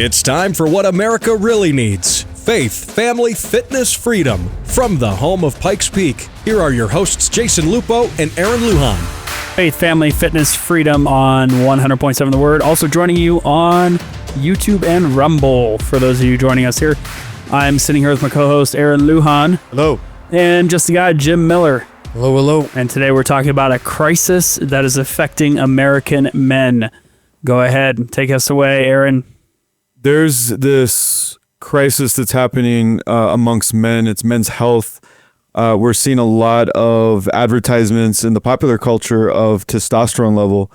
It's time for what America really needs. Faith, family, fitness, freedom. From the home of Pikes Peak, here are your hosts Jason Lupo and Aaron Lujan. Faith, family, fitness, freedom on 100.7 The Word. Also joining you on YouTube and Rumble. For those of you joining us here, I'm sitting here with my co-host Aaron Lujan. Hello. And just the guy, Jim Miller. Hello, hello. And today we're talking about a crisis that is affecting American men. Go ahead, take us away, Aaron. There's this crisis that's happening amongst men. It's men's health. We're seeing a lot of advertisements in the popular culture of testosterone level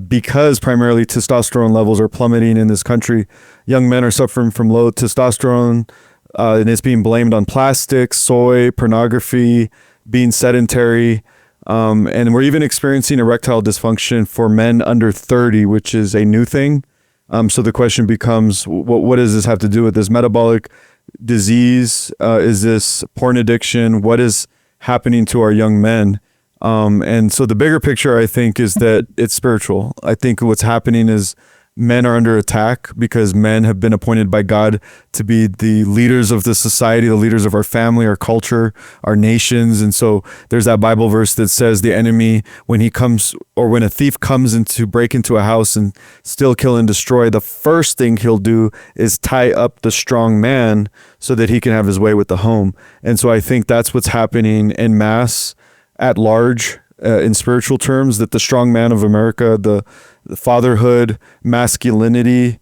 because primarily testosterone levels are plummeting in this country. Young men are suffering from low testosterone and it's being blamed on plastics, soy, pornography, being sedentary. And we're even experiencing erectile dysfunction for men under 30, which is a new thing. So the question becomes, what does this have to do with this metabolic disease? Is this porn addiction? What is happening to our young men? And so the bigger picture, I think, is that it's spiritual. I think what's happening is men are under attack because men have been appointed by God to be the leaders of the society, the leaders of our family, our culture, our nations. And so there's that Bible verse that says the enemy, when he comes, or when a thief comes in to break into a house and steal, kill, and destroy, the first thing he'll do is tie up the strong man so that he can have his way with the home. And so I think that's what's happening en masse at large in spiritual terms, that the strong man of America, the fatherhood, masculinity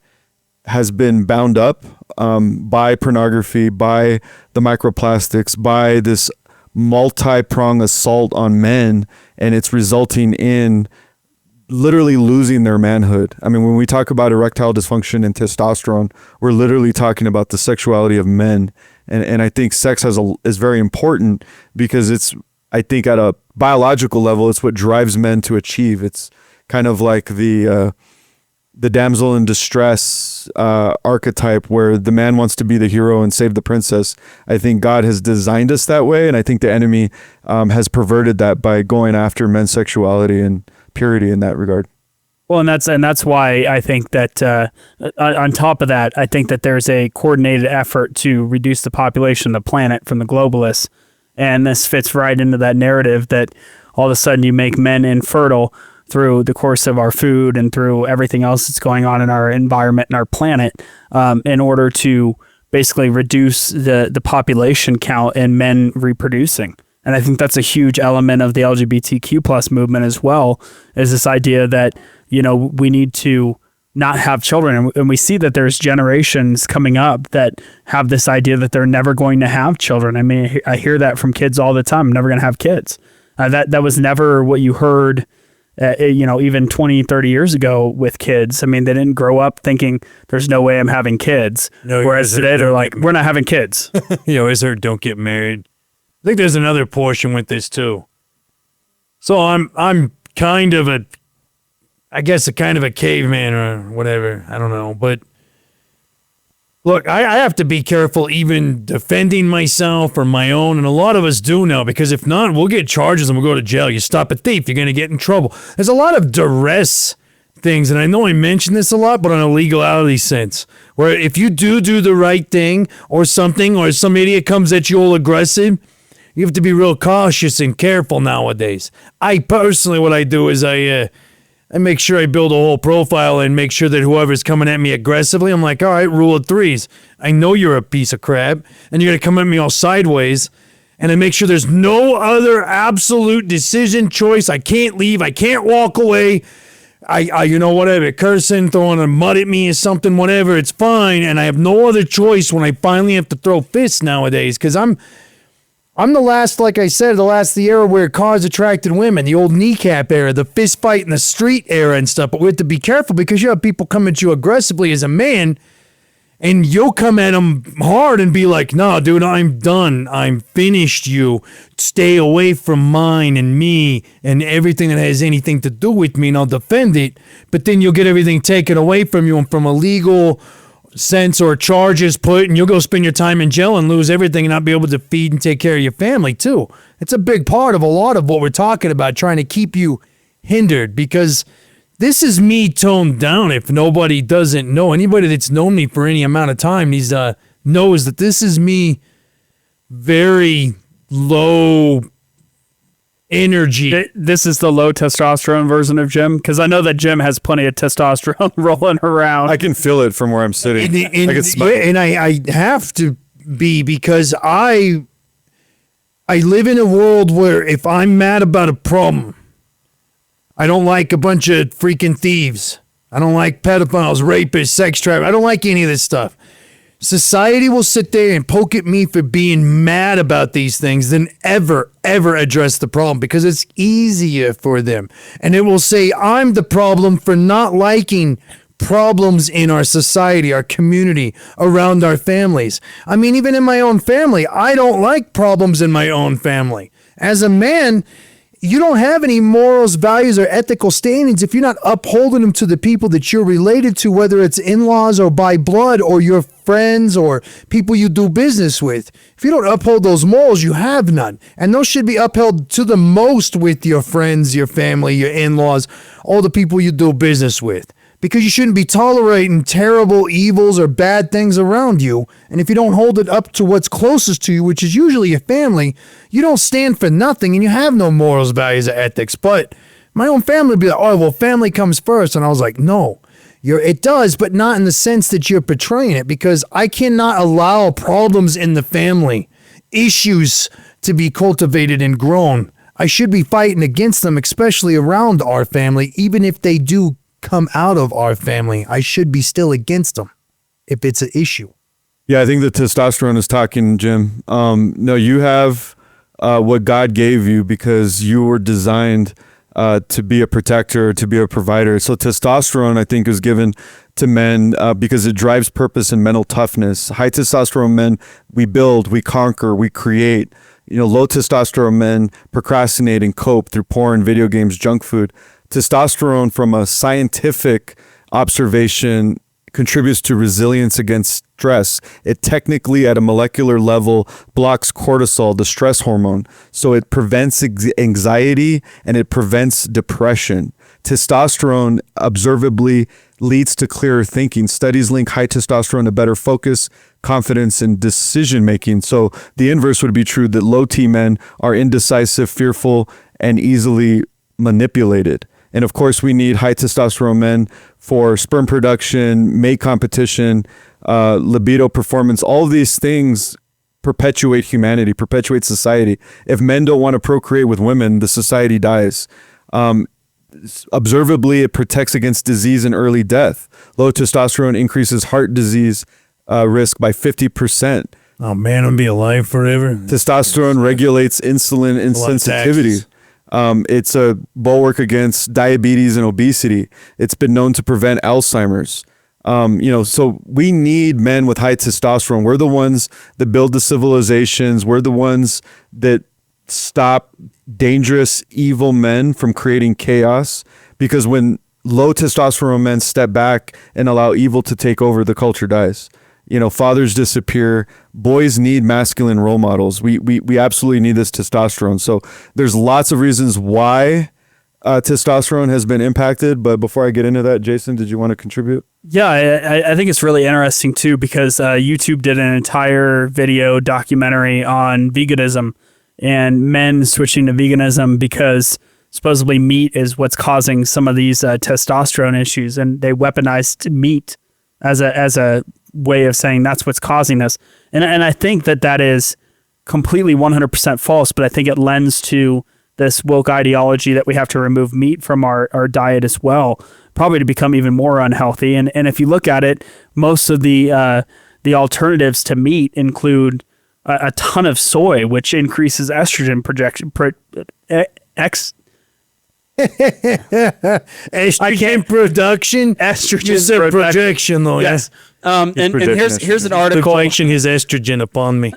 has been bound up by pornography, by the microplastics, by this multi-pronged assault on men, and it's resulting in literally losing their manhood. I mean, when we talk about erectile dysfunction and testosterone, we're literally talking about the sexuality of men, and I think sex is very important because it's, I think at a biological level, it's what drives men to achieve. It's kind of like the damsel in distress archetype where the man wants to be the hero and save the princess. I think God has designed us that way, and I think the enemy has perverted that by going after men's sexuality and purity in that regard. Well, and that's why I think that on top of that, I think that there's a coordinated effort to reduce the population of the planet from the globalists. And this fits right into that narrative that all of a sudden you make men infertile through the course of our food and through everything else that's going on in our environment and our planet in order to basically reduce the population count and men reproducing. And I think that's a huge element of the LGBTQ plus movement as well, is this idea that, you know, we need to not have children. And we see that there's generations coming up that have this idea that they're never going to have children. I mean, I hear that from kids all the time. I'm never going to have kids. That was never what you heard, even 20, 30 years ago with kids. I mean, they didn't grow up thinking there's no way I'm having kids. No, whereas today they're like, we're not having kids. Don't get married. I think there's another portion with this too. So I'm kind of a caveman or whatever. I don't know. But look, I have to be careful even defending myself or my own. And a lot of us do now, because if not, we'll get charges and we'll go to jail. You stop a thief, you're going to get in trouble. There's a lot of duress things. And I know I mention this a lot, but on a legality sense, where if you do the right thing or something, or some idiot comes at you all aggressive, you have to be real cautious and careful nowadays. I personally, what I do is I make sure I build a whole profile and make sure that whoever's coming at me aggressively, I'm like, all right, rule of threes. I know you're a piece of crap, and you're going to come at me all sideways, and I make sure there's no other absolute decision choice. I can't leave. I can't walk away. Whatever, cursing, throwing a mud at me or something, whatever, it's fine, and I have no other choice when I finally have to throw fists nowadays, because I'm the last, like I said, the era where cars attracted women, the old kneecap era, the fist fight in the street era and stuff. But we have to be careful because you have people come at you aggressively as a man, and you'll come at them hard and be like, no, dude, I'm done. I'm finished you. Stay away from mine and me and everything that has anything to do with me, and I'll defend it. But then you'll get everything taken away from you and from a legal sense or charges put, and you'll go spend your time in jail and lose everything and not be able to feed and take care of your family too. It's a big part of a lot of what we're talking about, trying to keep you hindered, because This is me toned down. If nobody doesn't know, anybody that's known me for any amount of time, knows that this is me very low energy. This is the low testosterone version of Jim, because I know that Jim has plenty of testosterone rolling around. I can feel it from where I'm sitting. I can smell it. And I have to be, because I live in a world where if I'm mad about a problem, I don't like a bunch of freaking thieves. I don't like pedophiles, rapists, sex traffickers. I don't like any of this stuff. Society will sit there and poke at me for being mad about these things than ever address the problem, because it's easier for them. And it will say I'm the problem for not liking problems in our society, our community, around our families. I mean, even in my own family, I don't like problems in my own family. As a man, you don't have any morals, values, or ethical standings if you're not upholding them to the people that you're related to, whether it's in-laws or by blood or your friends or people you do business with. If you don't uphold those morals, you have none. And those should be upheld to the most with your friends, your family, your in-laws, all the people you do business with. Because you shouldn't be tolerating terrible evils or bad things around you. And if you don't hold it up to what's closest to you, which is usually your family, you don't stand for nothing and you have no morals, values, or ethics. But my own family would be like, oh, well, family comes first. And I was like, no, it does, but not in the sense that you're portraying it, because I cannot allow problems in the family, issues to be cultivated and grown. I should be fighting against them, especially around our family, even if they do come out of our family. I should be still against them if it's an issue. Yeah, I think the testosterone is talking, Jim. No, you have what God gave you because you were designed to be a protector, to be a provider. So testosterone, I think, is given to men because it drives purpose and mental toughness. High testosterone men, we build, we conquer, we create. Low testosterone men procrastinate and cope through porn, video games, junk food. Testosterone, from a scientific observation, contributes to resilience against stress. It technically, at a molecular level, blocks cortisol, the stress hormone. So it prevents anxiety and it prevents depression. Testosterone observably leads to clearer thinking. Studies link high testosterone to better focus, confidence, and decision making. So the inverse would be true, that low T men are indecisive, fearful, and easily manipulated. And of course, we need high testosterone men for sperm production, mate competition, libido performance. All of these things perpetuate humanity, perpetuate society. If men don't want to procreate with women, the society dies. Observably, it protects against disease and early death. Low testosterone increases heart disease risk by 50%. Oh man, I'll be alive forever. Testosterone regulates insulin insensitivity. It's a bulwark against diabetes and obesity. It's been known to prevent Alzheimer's. So we need men with high testosterone. We're the ones that build the civilizations. We're the ones that stop dangerous, evil men from creating chaos. Because when low testosterone men step back and allow evil to take over, the culture dies. Fathers disappear. Boys need masculine role models. We absolutely need this testosterone. So there's lots of reasons why testosterone has been impacted. But before I get into that, Jason, did you want to contribute? Yeah, I think it's really interesting too, because YouTube did an entire video documentary on veganism and men switching to veganism because supposedly meat is what's causing some of these testosterone issues, and they weaponized meat as a way of saying that's what's causing this. And I think that is completely 100% false, but I think it lends to this woke ideology that we have to remove meat from our diet as well, probably to become even more unhealthy. And if you look at it, most of the alternatives to meat include a ton of soy, which increases estrogen estrogen production. Estrogen projection, though. Yes. And here's an article. Deflection his estrogen upon me.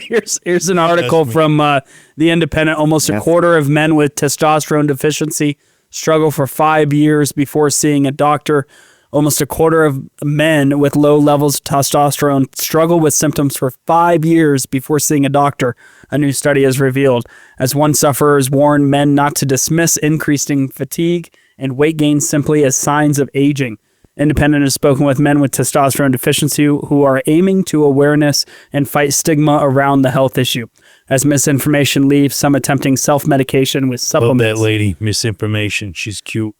here's an article from The Independent. Almost a quarter of men with testosterone deficiency struggle for 5 years before seeing a doctor. Almost a quarter of men with low levels of testosterone struggle with symptoms for 5 years before seeing a doctor, a new study has revealed. As one sufferer has warned men not to dismiss increasing fatigue and weight gain simply as signs of aging. Independent has spoken with men with testosterone deficiency who are aiming to awareness and fight stigma around the health issue. As misinformation leaves, some attempting self-medication with Love supplements. that lady, misinformation. She's cute.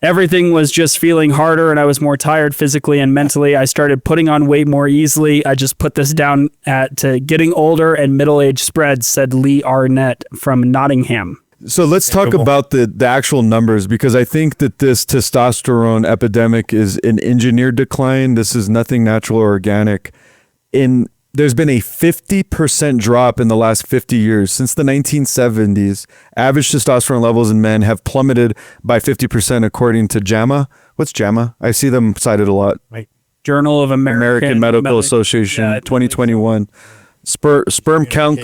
Everything was just feeling harder and I was more tired physically and mentally. I started putting on weight more easily. I just put this down to getting older and middle-age spreads, said Lee Arnett from Nottingham. So let's talk about the actual numbers, because I think that this testosterone epidemic is an engineered decline. This is nothing natural or organic. There's been a 50% drop in the last 50 years. Since the 1970s, average testosterone levels in men have plummeted by 50% according to JAMA. What's JAMA? I see them cited a lot. Right. Journal of American Medical Association, 2021. Sperm count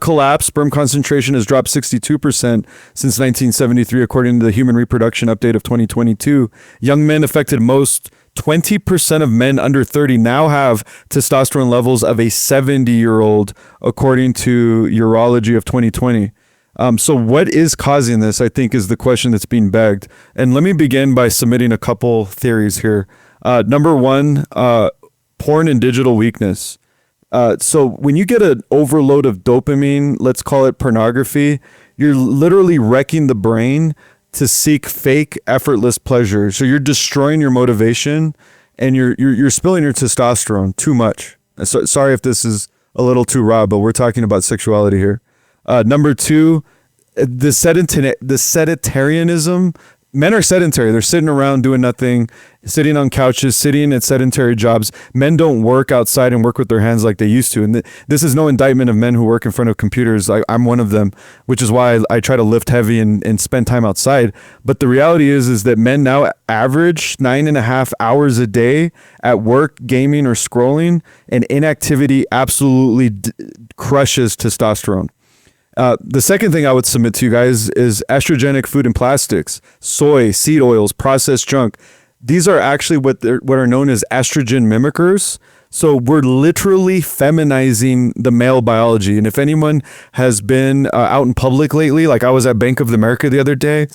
collapse. Sperm concentration has dropped 62% since 1973, according to the Human Reproduction Update of 2022. Young men affected most. 20% of men under 30 now have testosterone levels of a 70-year-old, according to Urology of 2020. So what is causing this, I think, is the question that's being begged. And let me begin by submitting a couple theories here. Number one, porn and digital weakness. So when you get an overload of dopamine, let's call it pornography, you're literally wrecking the brain to seek fake, effortless pleasure. So you're destroying your motivation, and you're spilling your testosterone too much. So, sorry if this is a little too raw, but we're talking about sexuality here. Number two, the sedentarianism. Men are sedentary. They're sitting around doing nothing, sitting on couches, sitting at sedentary jobs. Men don't work outside and work with their hands like they used to. And this is no indictment of men who work in front of computers. I'm one of them, which is why I try to lift heavy and spend time outside. But the reality is that men now average 9.5 hours a day at work, gaming or scrolling, and inactivity absolutely crushes testosterone. The second thing I would submit to you guys is estrogenic food and plastics, soy, seed oils, processed junk. These are actually what are known as estrogen mimickers. So we're literally feminizing the male biology. And if anyone has been out in public lately, like I was at Bank of America the other day,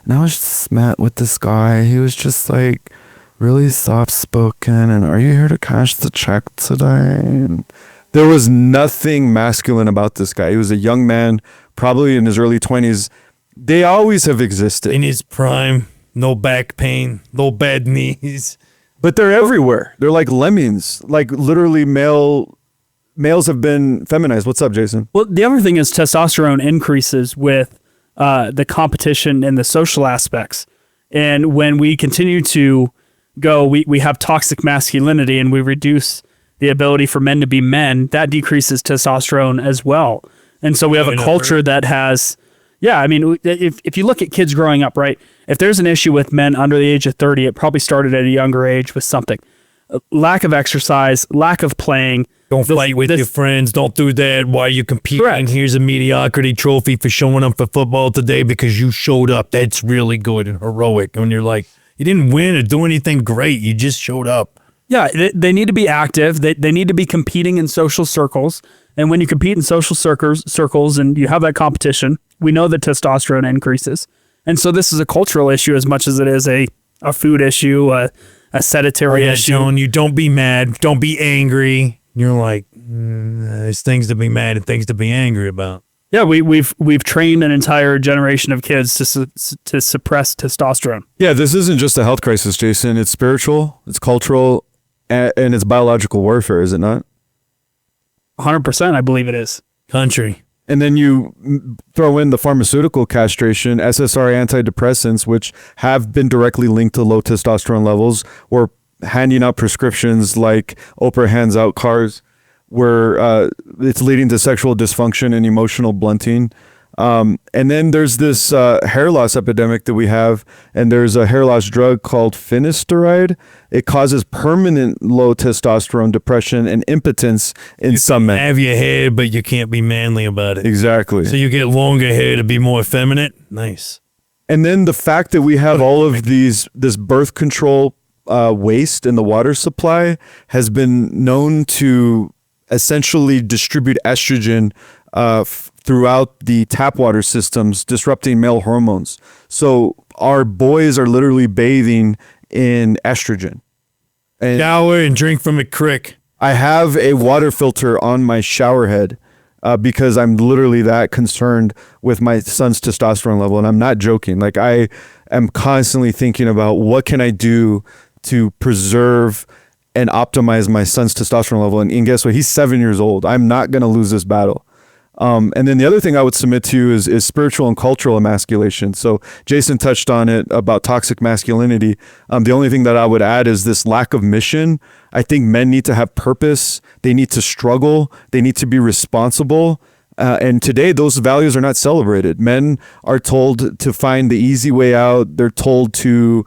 and I was just met with this guy. He was just like really soft spoken, and are you here to cash the check today? And there was nothing masculine about this guy. He was a young man, probably in his early 20s. They always have existed. In his prime, no back pain, no bad knees. But they're everywhere. They're like lemmings. Like literally males have been feminized. What's up, Jason? Well, the other thing is testosterone increases with the competition and the social aspects. And when we continue to go, we have toxic masculinity and we reduce the ability for men to be men, that decreases testosterone as well. And so we have a culture that has, if you look at kids growing up, right? If there's an issue with men under the age of 30, it probably started at a younger age with something. Lack of exercise, lack of playing. Don't fight with your friends. Don't do that while you compete. And here's a mediocrity trophy for showing up for football today because you showed up. That's really good and heroic. And you're like, you didn't win or do anything great. You just showed up. Yeah, they need to be active. They need to be competing in social circles. And when you compete in social circles and you have that competition, we know that testosterone increases. And so this is a cultural issue as much as it is a food issue, a sedentary issue. John, you don't be mad. Don't be angry. You're like, there's things to be mad and things to be angry about. Yeah, we've trained an entire generation of kids to suppress testosterone. Yeah, this isn't just a health crisis, Jason. It's spiritual, it's cultural, and it's biological warfare, is it not? 100%, I believe it is. Country. And then you throw in the pharmaceutical castration, SSRI antidepressants, which have been directly linked to low testosterone levels, or handing out prescriptions like Oprah hands out cars, where it's leading to sexual dysfunction and emotional blunting. And then there's this hair loss epidemic that we have, and there's a hair loss drug called finasteride. It causes permanent low testosterone, depression, and impotence in some men. You have your hair, but you can't be manly about it. Exactly. So you get longer hair to be more effeminate. Nice. And then the fact that we have all of this birth control waste in the water supply has been known to essentially distribute estrogen throughout the tap water systems, disrupting male hormones. So our boys are literally bathing in estrogen. And Shower and drink from a creek. I have a water filter on my shower head because I'm literally that concerned with my son's testosterone level. And I'm not joking. Like, I am constantly thinking about what can I do to preserve and optimize my son's testosterone level. And guess what? He's 7 years old. I'm not going to lose this battle. And then the other thing I would submit to you is spiritual and cultural emasculation. So Jason touched on it about toxic masculinity. The only thing that I would add is this lack of mission. I think men need to have purpose. They need to struggle. They need to be responsible. And today, those values are not celebrated. Men are told to find the easy way out. They're told to,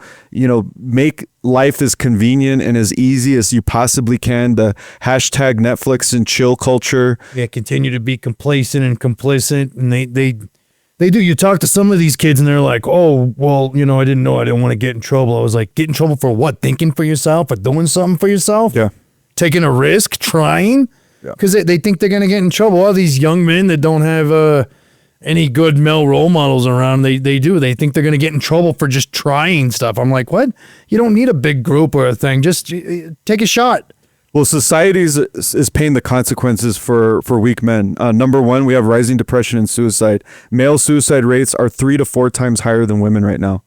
make life as convenient and as easy as you possibly can. The hashtag Netflix and chill culture. Yeah, continue to be complacent and complicit. And they do. You talk to some of these kids and they're like, oh, well, I didn't know I didn't want to get in trouble. I was like, get in trouble for what? Thinking for yourself or doing something for yourself? Yeah. Taking a risk, trying? Because they think they're going to get in trouble. All these young men that don't have any good male role models around, they do. They think they're going to get in trouble for just trying stuff. I'm like, what? You don't need a big group or a thing. Just take a shot. Well, society is paying the consequences for weak men. Number one, we have rising depression and suicide. Male suicide rates are 3 to 4 times higher than women right now.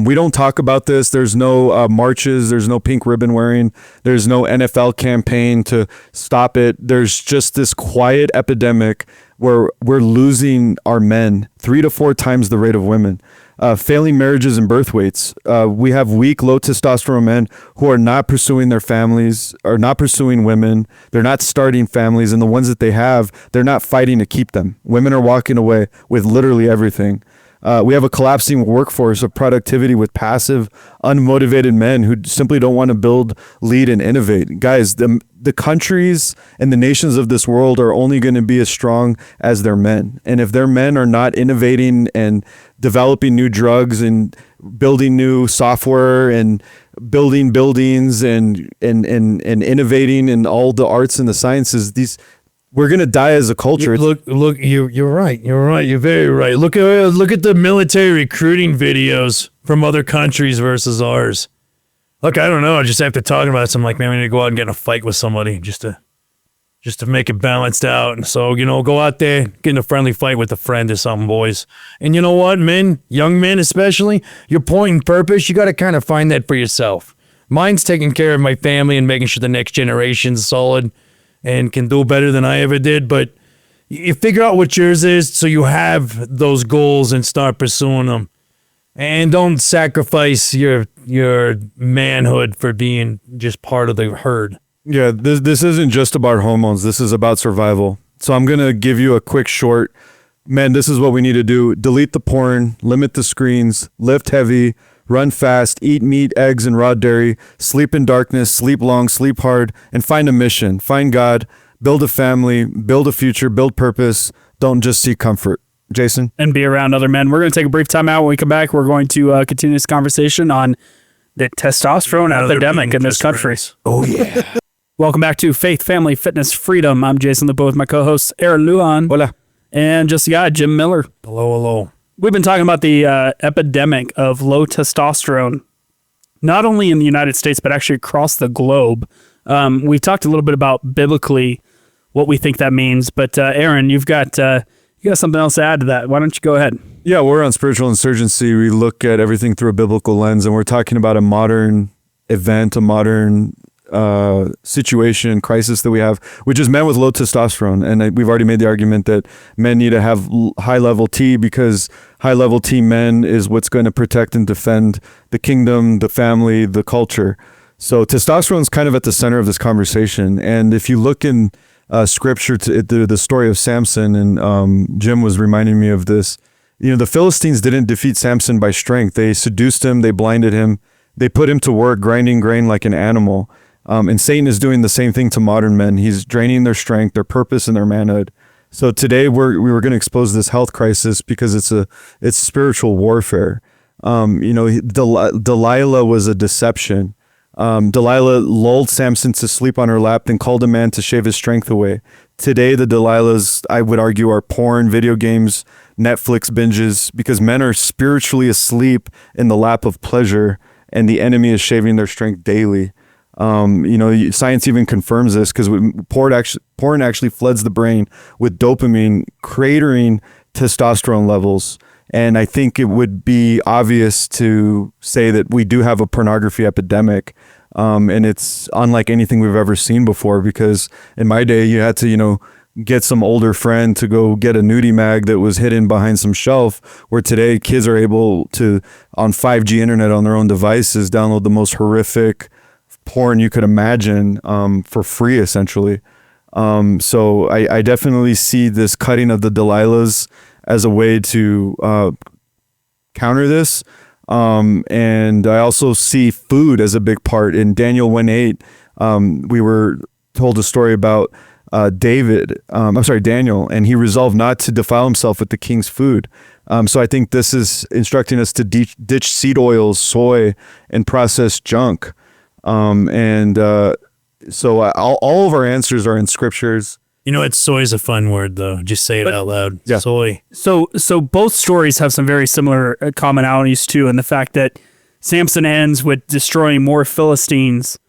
We don't talk about this. There's no marches. There's no pink ribbon wearing. There's no NFL campaign to stop it. There's just this quiet epidemic where we're losing our men 3 to 4 times the rate of women. Failing marriages and birth weights. We have weak, low testosterone men who are not pursuing their families, are not pursuing women. They're not starting families. And the ones that they have, they're not fighting to keep them. Women are walking away with literally everything. We have a collapsing workforce of productivity with passive, unmotivated men who simply don't want to build, lead, and innovate. Guys, the countries and the nations of this world are only going to be as strong as their men. And if their men are not innovating and developing new drugs and building new software and building buildings and innovating in all the arts and the sciences, we're gonna die as a culture. Look, you're right. You're right. You're very right. Look at the military recruiting videos from other countries versus ours. Look, I don't know. I just after talking about it, I'm like, man, we need to go out and get in a fight with somebody just to make it balanced out. And so, go out there, get in a friendly fight with a friend or something, boys. And you know what, men, young men especially, your point and purpose, you got to kind of find that for yourself. Mine's taking care of my family and making sure the next generation's solid and can do better than I ever did. But you figure out what yours is so you have those goals and start pursuing them. And don't sacrifice your manhood for being just part of the herd. Yeah, this isn't just about hormones. This is about survival. So I'm going to give you a quick short. Man, this is what we need to do. Delete the porn, limit the screens, lift heavy, run fast, eat meat, eggs, and raw dairy, sleep in darkness, sleep long, sleep hard, and find a mission. Find God, build a family, build a future, build purpose. Don't just seek comfort. Jason? And be around other men. We're going to take a brief time out. When we come back, we're going to continue this conversation on the testosterone epidemic in this country. Oh, yeah. Welcome back to Faith, Family, Fitness, Freedom. I'm Jason Lupo with my co-hosts, Aaron Lujan. Hola. And just a guy, Jim Miller. Hello. We've been talking about the epidemic of low testosterone, not only in the United States, but actually across the globe. We've talked a little bit about biblically what we think that means. But Aaron, you got something else to add to that. Why don't you go ahead? Yeah, we're on Spiritual Insurgency. We look at everything through a biblical lens, and we're talking about a modern event, a modern situation, crisis that we have, which is men with low testosterone. And we've already made the argument that men need to have high-level T because high-level T men is what's going to protect and defend the kingdom, the family, the culture. So testosterone is kind of at the center of this conversation. And if you look in scripture, to the story of Samson, and Jim was reminding me of this, the Philistines didn't defeat Samson by strength. They seduced him, they blinded him, they put him to work grinding grain like an animal. And Satan is doing the same thing to modern men. He's draining their strength, their purpose, and their manhood. So today we were going to expose this health crisis because it's spiritual warfare. Delilah was a deception. Delilah lulled Samson to sleep on her lap, then called a man to shave his strength away. Today, the Delilahs, I would argue, are porn, video games, Netflix binges, because men are spiritually asleep in the lap of pleasure, and the enemy is shaving their strength daily. Science even confirms this, because porn actually floods the brain with dopamine, cratering testosterone levels. And I think it would be obvious to say that we do have a pornography epidemic, and it's unlike anything we've ever seen before, because in my day, you had to, get some older friend to go get a nudie mag that was hidden behind some shelf, where today kids are able to, on 5G internet on their own devices, download the most horrific porn you could imagine for free, essentially. So I definitely see this cutting of the Delilahs as a way to counter this. And I also see food as a big part. In Daniel 1:8, we were told a story about Daniel, and he resolved not to defile himself with the king's food. So I think this is instructing us to ditch seed oils, soy, and processed junk. So all of our answers are in scriptures. Soy is a fun word, though. Just say it out loud. Yeah. Soy. So both stories have some very similar commonalities too, and the fact that Samson ends with destroying more Philistines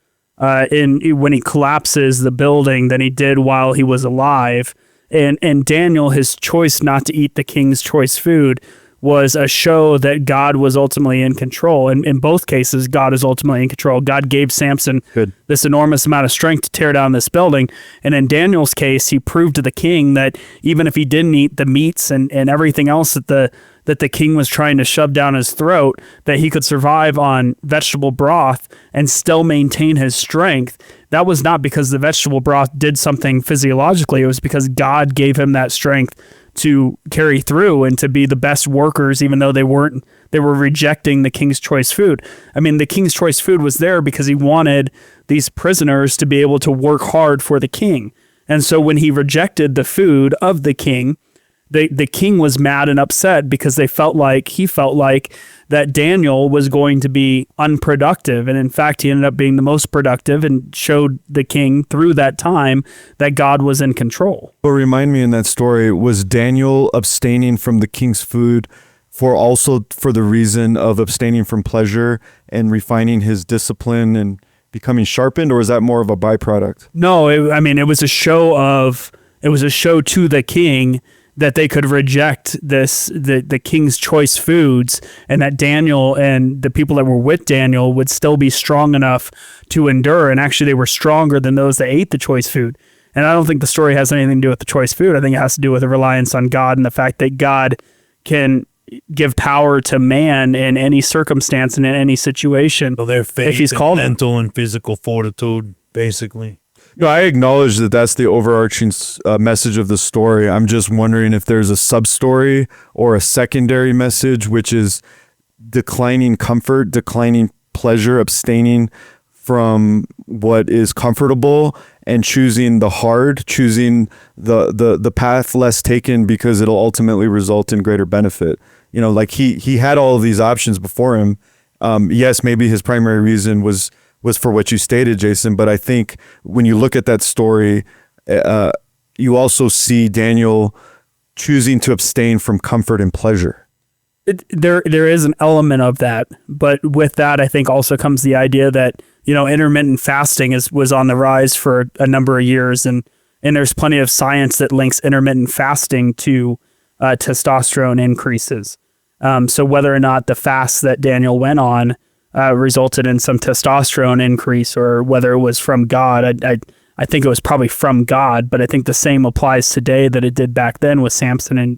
when he collapses the building than he did while he was alive. And Daniel, his choice not to eat the king's choice food was a show that God was ultimately in control. And in both cases, God is ultimately in control. God gave Samson this enormous amount of strength to tear down this building. And in Daniel's case, he proved to the king that even if he didn't eat the meats and everything else that the king was trying to shove down his throat, that he could survive on vegetable broth and still maintain his strength. That was not because the vegetable broth did something physiologically. It was because God gave him that strength to carry through and to be the best workers, even though they were rejecting the king's choice food. I mean, the king's choice food was there because he wanted these prisoners to be able to work hard for the king. And so when he rejected the food of the king, the king was mad and upset because he felt like that Daniel was going to be unproductive. And in fact, he ended up being the most productive and showed the king through that time that God was in control. But remind me, in that story, was Daniel abstaining from the king's food for the reason of abstaining from pleasure and refining his discipline and becoming sharpened, or is that more of a byproduct? No, it was a show to the king that they could reject the king's choice foods, and that Daniel and the people that were with Daniel would still be strong enough to endure. And actually, they were stronger than those that ate the choice food. And I don't think the story has anything to do with the choice food. I think it has to do with a reliance on God and the fact that God can give power to man in any circumstance and in any situation. So their faith, if he's called mental and physical fortitude, basically. I acknowledge that that's the overarching message of the story. I'm just wondering if there's a sub-story or a secondary message, which is declining comfort, declining pleasure, abstaining from what is comfortable, and choosing the hard, choosing the path less taken because it'll ultimately result in greater benefit. Like he had all of these options before him. Yes, maybe his primary reason was for what you stated, Jason. But I think when you look at that story, you also see Daniel choosing to abstain from comfort and pleasure. There is an element of that. But with that, I think also comes the idea that, intermittent fasting was on the rise for a number of years. And there's plenty of science that links intermittent fasting to testosterone increases. So whether or not the fast that Daniel went on resulted in some testosterone increase, or whether it was from God. I think it was probably from God, but I think the same applies today that it did back then with Samson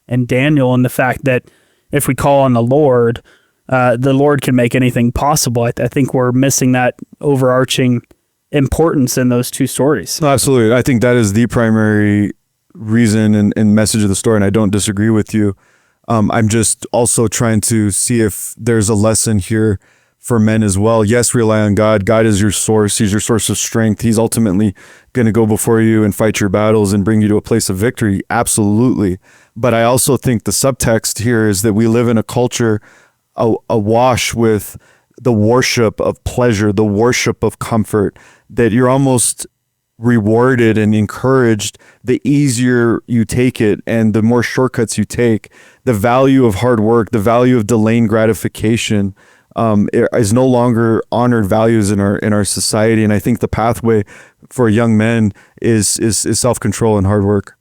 and Daniel, and the fact that if we call on the Lord can make anything possible. I think we're missing that overarching importance in those two stories. No, absolutely. I think that is the primary reason and message of the story, and I don't disagree with you. I'm just also trying to see if there's a lesson here for men as well. Yes, rely on God. God is your source. He's your source of strength. He's ultimately going to go before you and fight your battles and bring you to a place of victory. Absolutely. But I also think the subtext here is that we live in a culture awash with the worship of pleasure, the worship of comfort, that you're almost rewarded and encouraged, the easier you take it and the more shortcuts you take. The value of hard work, the value of delaying gratification is no longer honored values in our society. And I think the pathway for young men is self-control and hard work.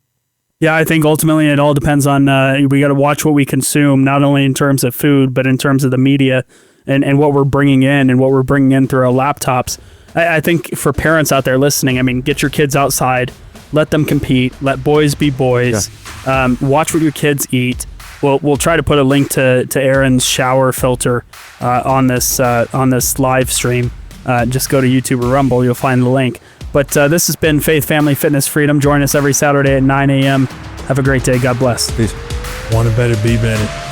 Yeah, I think ultimately it all depends on, we got to watch what we consume, not only in terms of food, but in terms of the media and what we're bringing in and what we're bringing in through our laptops. I think for parents out there listening, I mean, get your kids outside, let them compete, let boys be boys, watch what your kids eat. We'll try to put a link to Aaron's shower filter on this live stream. Just go to YouTube or Rumble, you'll find the link. But this has been Faith, Family, Fitness, Freedom. Join us every Saturday at 9 a.m. Have a great day. God bless. Peace. Want to better be better.